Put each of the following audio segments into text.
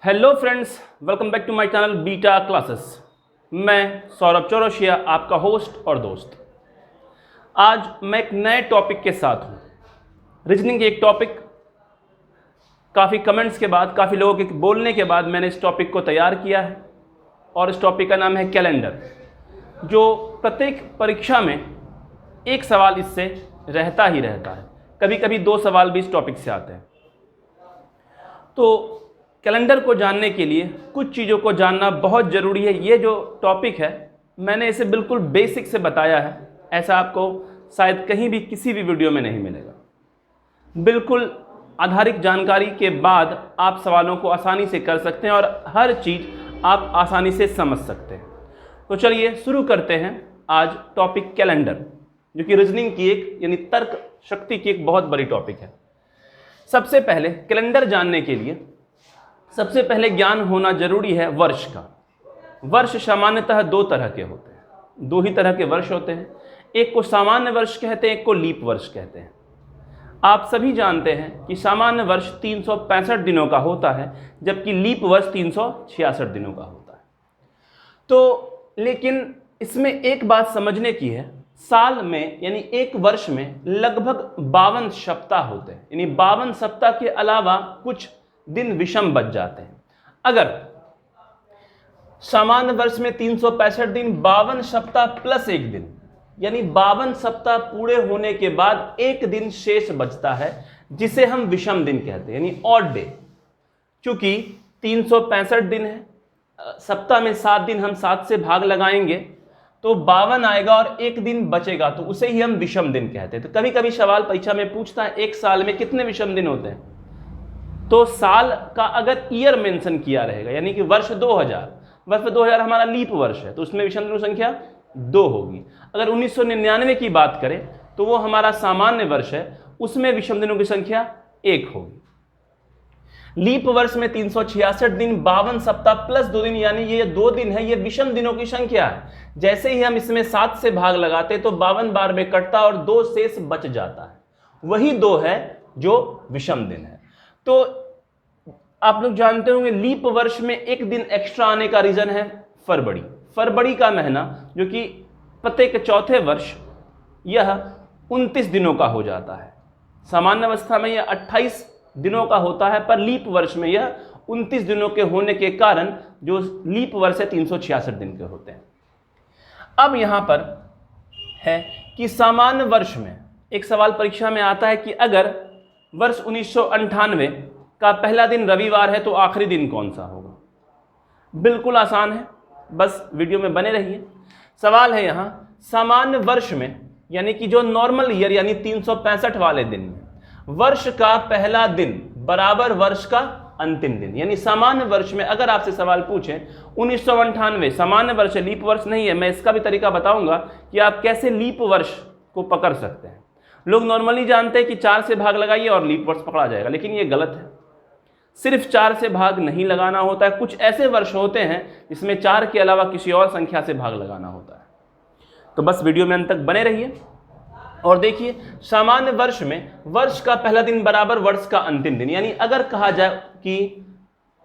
Hello friends, welcome back to my channel beta classes. मैं सौरभ चौरसिया, आपका host और दोस्त। आज मैं एक नए टॉपिक के साथ हूँ। रीजनिंग के एक टॉपिक, काफ़ी कमेंट्स के बाद, काफ़ी लोगों के बोलने के बाद मैंने इस टॉपिक को तैयार किया है और इस टॉपिक का नाम है कैलेंडर, जो प्रत्येक परीक्षा में एक सवाल इससे रहता ही रहता है। कभी कभी दो सवाल भी इस टॉपिक से आते हैं। तो कैलेंडर को जानने के लिए कुछ चीज़ों को जानना बहुत ज़रूरी है। ये जो टॉपिक है मैंने इसे बिल्कुल बेसिक से बताया है, ऐसा आपको शायद कहीं भी किसी भी वीडियो में नहीं मिलेगा। बिल्कुल आधारित जानकारी के बाद आप सवालों को आसानी से कर सकते हैं और हर चीज़ आप आसानी से समझ सकते हैं। तो चलिए शुरू करते हैं आज टॉपिक कैलेंडर, जो कि रीजनिंग की एक यानी तर्क शक्ति की एक बहुत बड़ी टॉपिक है। सबसे पहले कैलेंडर जानने के लिए सबसे पहले ज्ञान होना जरूरी है वर्ष का। वर्ष सामान्यतः दो तरह के होते हैं, दो ही तरह के वर्ष होते हैं। एक को सामान्य वर्ष कहते हैं, एक को लीप वर्ष कहते हैं। आप सभी जानते हैं कि सामान्य वर्ष 365 दिनों का होता है, जबकि लीप वर्ष 366 दिनों का होता है। तो लेकिन इसमें एक बात समझने की है, साल में यानी एक वर्ष में लगभग 52 सप्ताह होते हैं, यानी 52 सप्ताह के अलावा कुछ दिन विषम बच जाते हैं। अगर सामान्य वर्ष में 365 दिन, 52 सप्ताह प्लस एक दिन, यानी 52 सप्ताह पूरे होने के बाद एक दिन शेष बचता है, जिसे हम विषम दिन कहते हैं, यानी ऑड डे। चूंकि 365 दिन है, सप्ताह में 7 दिन, हम 7 से भाग लगाएंगे तो 52 आएगा और एक दिन बचेगा, तो उसे ही हम विषम दिन कहते हैं। तो कभी कभी सवाल परीक्षा में पूछता है, एक साल में कितने विषम दिन होते हैं? तो साल का अगर ईयर मेंशन किया रहेगा, यानी कि वर्ष 2000 हमारा लीप वर्ष है, तो उसमें विषम दिनों की संख्या 2 होगी। अगर 1999 की बात करें तो वो हमारा सामान्य वर्ष है, उसमें विषम दिनों की संख्या 1 होगी। लीप वर्ष में 366 दिन, 52 सप्ताह प्लस 2 दिन, यानी ये 2 दिन है, ये विषम दिनों की संख्या है। जैसे ही हम इसमें 7 से भाग लगाते तो 52 बार में कटता और 2 शेष बच जाता है, वही 2 है जो विषम दिन है। तो आप लोग जानते होंगे लीप वर्ष में एक दिन एक्स्ट्रा आने का रीजन है फरवरी। फरवरी का महीना, जो कि प्रत्येक चौथे वर्ष यह 29 दिनों का हो जाता है। सामान्य अवस्था में यह 28 दिनों का होता है, पर लीप वर्ष में यह 29 दिनों के होने के कारण जो लीप वर्ष है 366 दिन के होते हैं। अब यहां पर है कि सामान्य वर्ष में एक सवाल परीक्षा में आता है कि अगर वर्ष 1998 का पहला दिन रविवार है तो आखिरी दिन कौन सा होगा? बिल्कुल आसान है, बस वीडियो में बने रहिए। सवाल है यहां, सामान्य वर्ष में यानी कि जो नॉर्मल ईयर यानी 365 वाले दिन में वर्ष का पहला दिन बराबर वर्ष का अंतिम दिन, यानी सामान्य वर्ष में अगर आपसे सवाल पूछें 1998 सामान्य वर्ष है, लीप वर्ष नहीं है, मैं इसका भी तरीका बताऊंगा कि आप कैसे लीप वर्ष को पकड़ सकते हैं। लोग नॉर्मली जानते हैं कि 4 से भाग लगाइए और लीप वर्ष पकड़ा जाएगा, लेकिन ये गलत है। सिर्फ 4 से भाग नहीं लगाना होता है, कुछ ऐसे वर्ष होते हैं जिसमें 4 के अलावा किसी और संख्या से भाग लगाना होता है। तो बस वीडियो में अंत तक बने रहिए और देखिए, सामान्य वर्ष में वर्ष का पहला दिन बराबर वर्ष का अंतिम दिन, यानी अगर कहा जाए कि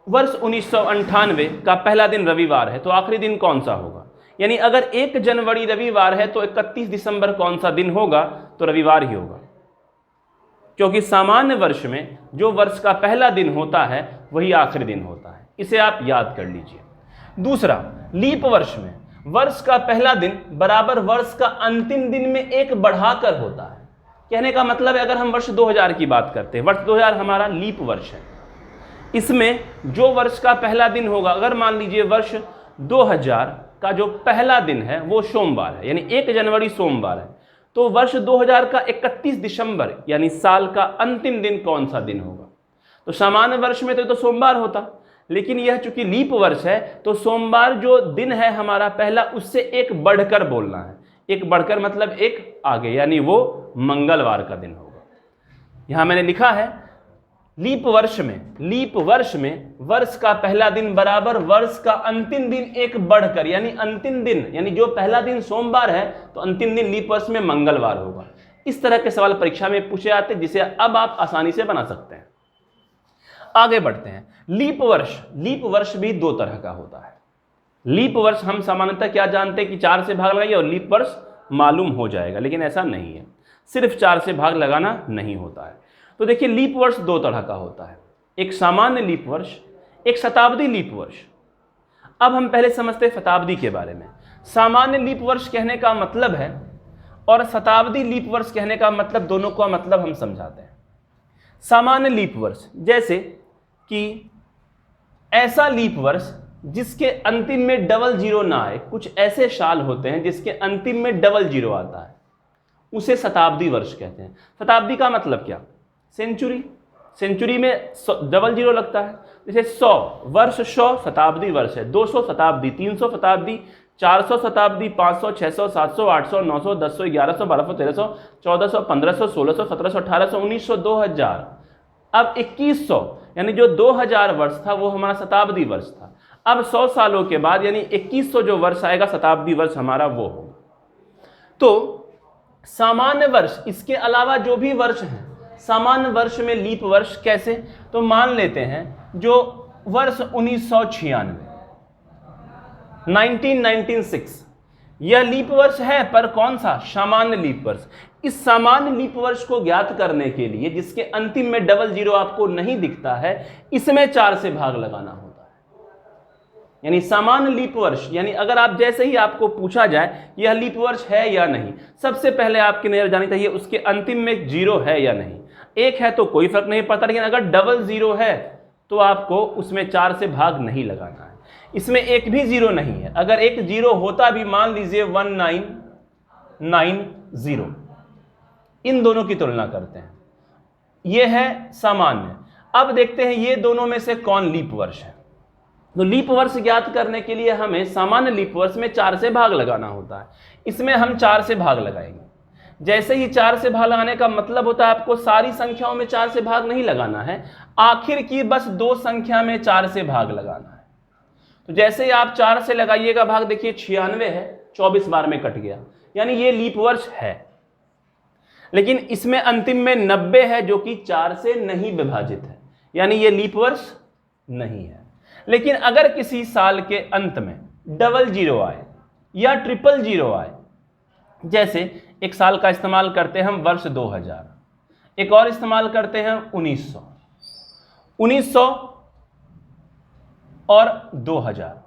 वर्ष 1998 का पहला दिन रविवार है तो आखिरी दिन कौन सा होगा? यानी अगर 1 जनवरी रविवार है तो 31 दिसंबर कौन सा दिन होगा? तो रविवार ही होगा, क्योंकि सामान्य वर्ष में जो वर्ष का पहला दिन होता है वही आखिरी दिन होता है। इसे आप याद कर लीजिए। दूसरा, लीप वर्ष में वर्ष का पहला दिन बराबर वर्ष का अंतिम दिन में एक बढ़ाकर होता है। कहने का मतलब है, अगर हम वर्ष 2000 की बात करते हैं, वर्ष 2000 हमारा लीप वर्ष है, इसमें जो वर्ष का पहला दिन होगा, अगर मान लीजिए वर्ष 2000 का जो पहला दिन है वो सोमवार है, यानी 1 जनवरी सोमवार है, तो वर्ष 2000 का 31 दिसंबर यानी साल का अंतिम दिन कौन सा दिन होगा? तो सामान्य वर्ष में तो सोमवार होता, लेकिन यह चूंकि लीप वर्ष है तो सोमवार जो दिन है हमारा पहला, उससे एक बढ़कर बोलना है। एक बढ़कर मतलब एक आगे, यानी वो मंगलवार का दिन होगा। यहां मैंने लिखा है लीप वर्ष में वर्ष का पहला दिन बराबर वर्ष का अंतिम दिन एक बढ़कर, यानी अंतिम दिन, यानी जो पहला दिन सोमवार है तो अंतिम दिन लीप वर्ष में मंगलवार होगा। इस तरह के सवाल परीक्षा में पूछे जाते हैं, जिसे अब आप आसानी से बना सकते हैं। आगे बढ़ते हैं। लीप वर्ष भी दो तरह का होता है। लीप वर्ष हम सामान्यतः क्या जानते हैं कि 4 से भाग लगाइए और लीप वर्ष मालूम हो जाएगा, लेकिन ऐसा नहीं है, सिर्फ 4 से भाग लगाना नहीं होता है। तो देखिए लीप वर्ष दो तरह का होता है, एक सामान्य लीप वर्ष, एक शताब्दी लीप वर्ष। अब हम पहले समझते हैं शताब्दी के बारे में। सामान्य लीप वर्ष कहने का मतलब है और शताब्दी लीप वर्ष कहने का मतलब, दोनों का मतलब हम समझाते हैं। सामान्य लीप वर्ष जैसे कि ऐसा लीप वर्ष जिसके अंतिम में डबल जीरो ना आए, कुछ ऐसे साल होते हैं जिसके अंतिम में डबल जीरो आता है, उसे शताब्दी वर्ष कहते हैं। शताब्दी का मतलब क्या? सेंचुरी, सेंचुरी में डबल जीरो लगता है। जैसे 100 वर्ष, 100 शताब्दी वर्ष है, 200 शताब्दी, 300 शताब्दी, 400 शताब्दी, 500, 600, 700, 800, 900, 1000, 1100, 1200, 1300, 1400, 1500, 1600, 1700, 1800, 1900, 2000, अब 2100, यानी जो 2000 वर्ष था वो हमारा शताब्दी वर्ष था। अब 100 सालों के बाद यानी 2100 जो वर्ष आएगा शताब्दी वर्ष हमारा वो होगा। तो सामान्य वर्ष, इसके अलावा जो भी वर्ष हैं सामान्य वर्ष में लीप वर्ष कैसे? तो मान लेते हैं जो वर्ष 1996, 1996 यह लीप वर्ष है, पर कौन सा? सामान्य लीप वर्ष। इस सामान्य लीप वर्ष को ज्ञात करने के लिए, जिसके अंतिम में डबल जीरो आपको नहीं दिखता है, इसमें 4 से भाग लगाना होता है। यानी सामान्य लीप वर्ष, यानी अगर आप जैसे ही आपको पूछा जाए यह लीप वर्ष है या नहीं, सबसे पहले आपकी नजर जानी चाहिए उसके अंतिम में जीरो है या नहीं। एक है तो कोई फर्क नहीं पड़ता, लेकिन अगर डबल जीरो है तो आपको उसमें 4 से भाग नहीं लगाना है। इसमें एक भी जीरो नहीं है, अगर एक जीरो होता भी, मान लीजिए 1990, इन दोनों की तुलना करते हैं, यह है सामान्य। अब देखते हैं ये दोनों में से कौन लीप वर्ष है। तो लीप वर्ष ज्ञात करने के लिए हमें सामान्य लीप वर्ष में 4 से भाग लगाना होता है। इसमें हम 4 से भाग लगाएंगे। जैसे ही 4 से भाग लगाने का मतलब होता है आपको सारी संख्याओं में 4 से भाग नहीं लगाना है, आखिर की बस 2 संख्या में 4 से भाग लगाना है। तो जैसे ही आप 4 से लगाइएगा भाग, देखिए 96 है, 24 बार में कट गया, यानी ये लीप वर्ष है। लेकिन इसमें अंतिम में 90 है जो कि 4 से नहीं विभाजित है, यानी ये लीप वर्ष नहीं है। लेकिन अगर किसी साल के अंत में डबल जीरो आए या ट्रिपल जीरो आए, जैसे एक साल का इस्तेमाल करते हैं हम वर्ष 2000, एक और इस्तेमाल करते हैं 1900 और 2000।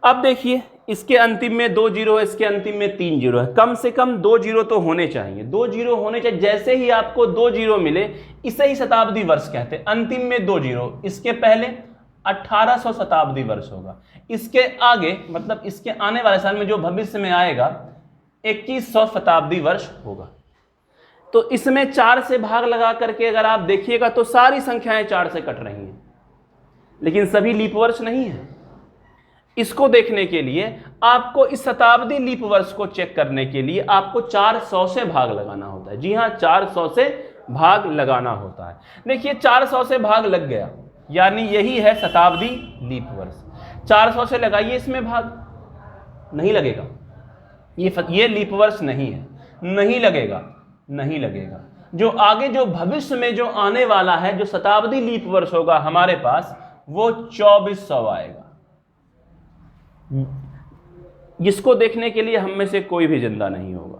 अब देखिए इसके अंतिम में 2 जीरो है, इसके अंतिम में 3 जीरो है, कम से कम 2 जीरो तो होने चाहिए, 2 जीरो होने चाहिए। जैसे ही आपको 2 जीरो मिले इसे ही शताब्दी वर्ष कहते हैं। अंतिम में 2 जीरो, इसके पहले 1800 शताब्दी वर्ष होगा, इसके आगे मतलब इसके आने वाले साल में जो भविष्य में आएगा 2100 शताब्दी वर्ष होगा। तो इसमें 4 से भाग लगा करके अगर आप देखिएगा तो सारी संख्याएं 4 से कट रही हैं, लेकिन सभी लीप वर्ष नहीं है। इसको देखने के लिए आपको इस शताब्दी लीप वर्ष को चेक करने के लिए आपको 400 से भाग लगाना होता है। जी हाँ, 400 से भाग लगाना होता है। देखिए 400 से भाग लग गया, यानी यही है शताब्दी लीप वर्ष। 400 से लगाइए, इसमें भाग नहीं लगेगा, ये लीप वर्ष नहीं है, नहीं लगेगा, नहीं लगेगा। जो आगे जो भविष्य में जो आने वाला है, जो शताब्दी लीप वर्ष होगा हमारे पास, वो 2400 आएगा, जिसको देखने के लिए हम में से कोई भी जिंदा नहीं होगा।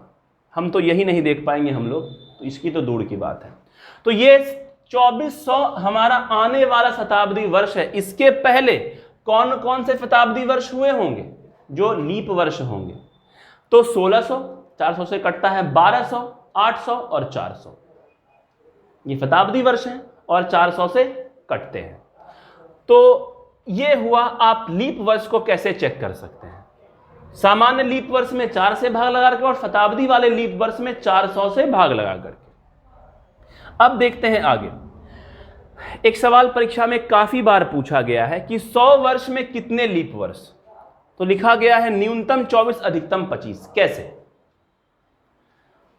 हम तो यही नहीं देख पाएंगे हम लोग, तो इसकी तो दूर की बात है। तो ये 2400 हमारा आने वाला शताब्दी वर्ष है। इसके पहले कौन कौन से शताब्दी वर्ष हुए होंगे जो लीप वर्ष होंगे? तो 1600, 400 से कटता है, 1200, 800 और 400, ये शताब्दी वर्ष हैं और 400 से कटते हैं। तो ये हुआ आप लीप वर्ष को कैसे चेक कर सकते हैं। सामान्य लीप वर्ष में 4 से भाग लगा करके और शताब्दी वाले लीप वर्ष में 400 से भाग लगा करके। अब देखते हैं आगे। एक सवाल परीक्षा में काफी बार पूछा गया है कि 100 वर्ष में कितने लीप वर्ष? तो लिखा गया है न्यूनतम 24, अधिकतम 25। कैसे?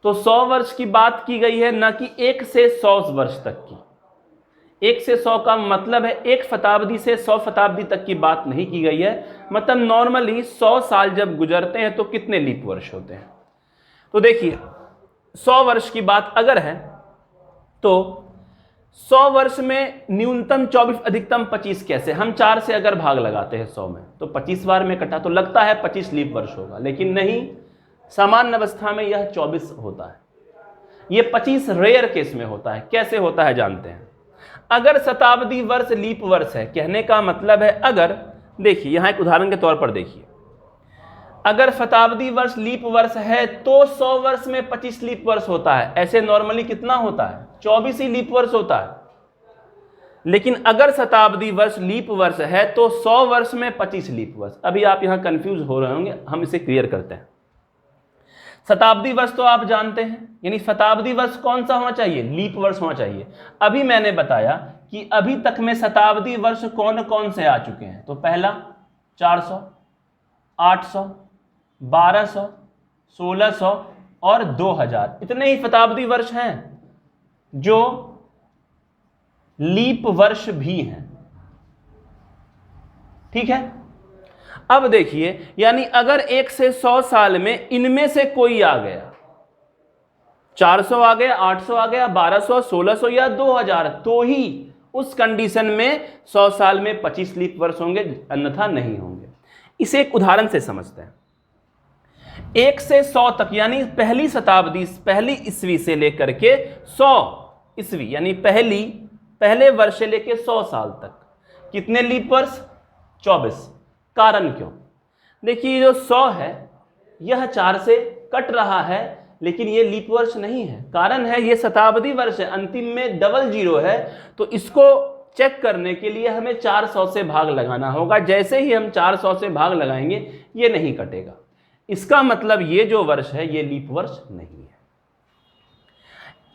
तो 100 वर्ष की बात की गई है, ना कि 1 से 100 वर्ष तक की। 1 से 100 का मतलब है एक शताब्दी से 100 शताब्दी तक की बात नहीं की गई है। मतलब नॉर्मली 100 साल जब गुजरते हैं तो कितने लीप वर्ष होते हैं। तो देखिए 100 वर्ष की बात अगर है तो 100 वर्ष में न्यूनतम 24 अधिकतम 25 कैसे? हम 4 से अगर भाग लगाते हैं 100 में तो 25 बार में कटा, तो लगता है 25 लीप वर्ष होगा, लेकिन नहीं, सामान्य अवस्था में यह 24 होता है। यह 25 रेयर केस में होता है। कैसे होता है जानते हैं। अगर शताब्दी वर्ष लीप वर्ष है, कहने का मतलब है, अगर देखिए यहां एक उदाहरण के तौर पर देखिए, अगर शताब्दी वर्ष लीप वर्ष है तो 100 वर्ष में 25 लीप वर्ष होता है। ऐसे नॉर्मली कितना होता है? 24 ही लीप वर्ष होता है। लेकिन अगर शताब्दी वर्ष लीप वर्ष है तो 100 वर्ष में 25 लीप वर्ष। अभी आप यहां कंफ्यूज हो रहे होंगे, हम इसे क्लियर करते हैं। शताब्दी वर्ष तो आप जानते हैं, यानी शताब्दी वर्ष कौन सा होना चाहिए? लीप वर्ष होना चाहिए। अभी मैंने बताया कि अभी तक में शताब्दी वर्ष कौन कौन से आ चुके हैं। तो पहला 400, 800, 1200, 1600 और 2000, इतने ही शताब्दी वर्ष हैं जो लीप वर्ष भी हैं। ठीक है, अब देखिए, यानी अगर 1 से 100 साल में इनमें से कोई आ गया, 400 आ गया, 800 आ गया, 1200, 1600 या 2000, तो ही उस कंडीशन में 100 साल में 25 लीप वर्ष होंगे, अन्यथा नहीं होंगे। इसे एक उदाहरण से समझते हैं। 1 से 100 तक, यानी पहली शताब्दी, पहली ईस्वी से लेकर के 100 ईस्वी, यानी पहले वर्ष से लेकर 100 साल तक कितने लीप वर्ष? 24। कारण क्यों? देखिए, जो 100 है यह 4 से कट रहा है, लेकिन ये लीप वर्ष नहीं है। कारण है ये शताब्दी वर्ष है, अंतिम में डबल जीरो है, तो इसको चेक करने के लिए हमें 400 से भाग लगाना होगा। जैसे ही हम 400 से भाग लगाएंगे ये नहीं कटेगा। इसका मतलब ये जो वर्ष है ये लीप वर्ष नहीं है।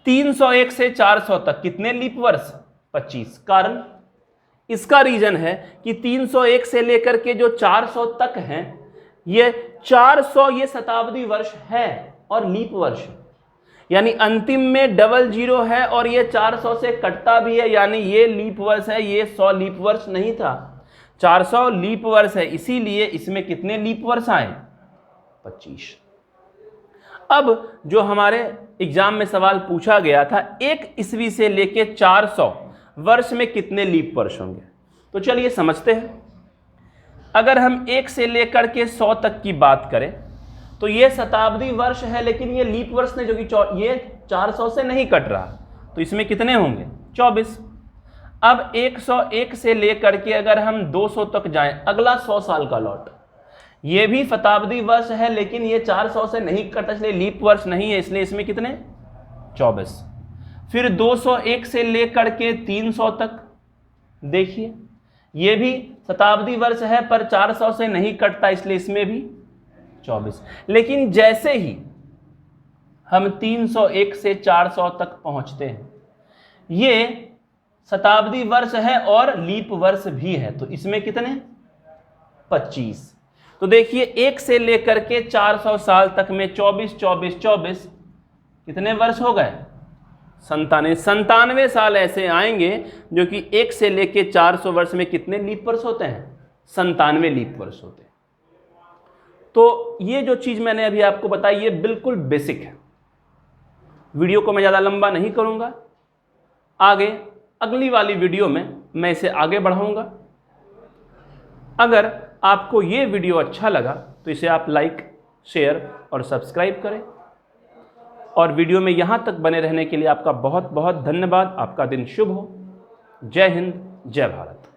301 से 400 तक कितने लीप वर्ष? 25। कारण, इसका रीजन है कि 301 से लेकर के जो 400 तक हैं, ये 400 ये शताब्दी वर्ष है और लीप वर्ष, यानी अंतिम में डबल जीरो है और ये 400 से कटता भी है, यानी ये लीप वर्ष है, ये 100 लीप वर्ष नहीं था, 400 लीप वर्ष है। इसीलिए इसमें कितने लीप वर्ष आए? 25। अब जो हमारे एग्जाम में सवाल पूछा गया था, 1 ईस्वी से लेके 400 वर्ष में कितने लीप वर्ष होंगे, तो चलिए समझते हैं। अगर हम 1 से लेकर के 100 तक की बात करें तो ये शताब्दी वर्ष है, लेकिन ये लीप वर्ष नहीं, जो कि ये 400 से नहीं कट रहा, तो इसमें कितने होंगे? 24। अब 101 से लेकर के अगर हम 200 तक जाएं, अगला 100 साल का लॉट, ये भी शताब्दी वर्ष है, लेकिन ये 400 से नहीं कटा, इसलिए लीप वर्ष नहीं है, इसलिए इसमें कितने? 24। फिर 201 से लेकर के 300 तक, देखिए ये भी शताब्दी वर्ष है पर 400 से नहीं कटता, इसलिए इसमें भी 24। लेकिन जैसे ही हम 301 से 400 तक पहुंचते हैं, ये शताब्दी वर्ष है और लीप वर्ष भी है, तो इसमें कितने? 25। तो देखिए 1 से लेकर के 400 साल तक में 24, 24, 24 कितने वर्ष हो गए? 97 साल ऐसे आएंगे जो कि 1 से लेके 400 वर्ष में कितने लीप वर्ष होते हैं? 97 लीप वर्ष होते हैं। तो ये जो चीज मैंने अभी आपको बताई ये बिल्कुल बेसिक है। वीडियो को मैं ज़्यादा लंबा नहीं करूंगा, आगे अगली वाली वीडियो में मैं इसे आगे बढ़ाऊंगा। अगर आपको ये वीडियो अच्छा लगा तो इसे आप लाइक, शेयर और सब्सक्राइब करें। और वीडियो में यहाँ तक बने रहने के लिए आपका बहुत बहुत धन्यवाद। आपका दिन शुभ हो। जय हिंद, जय भारत।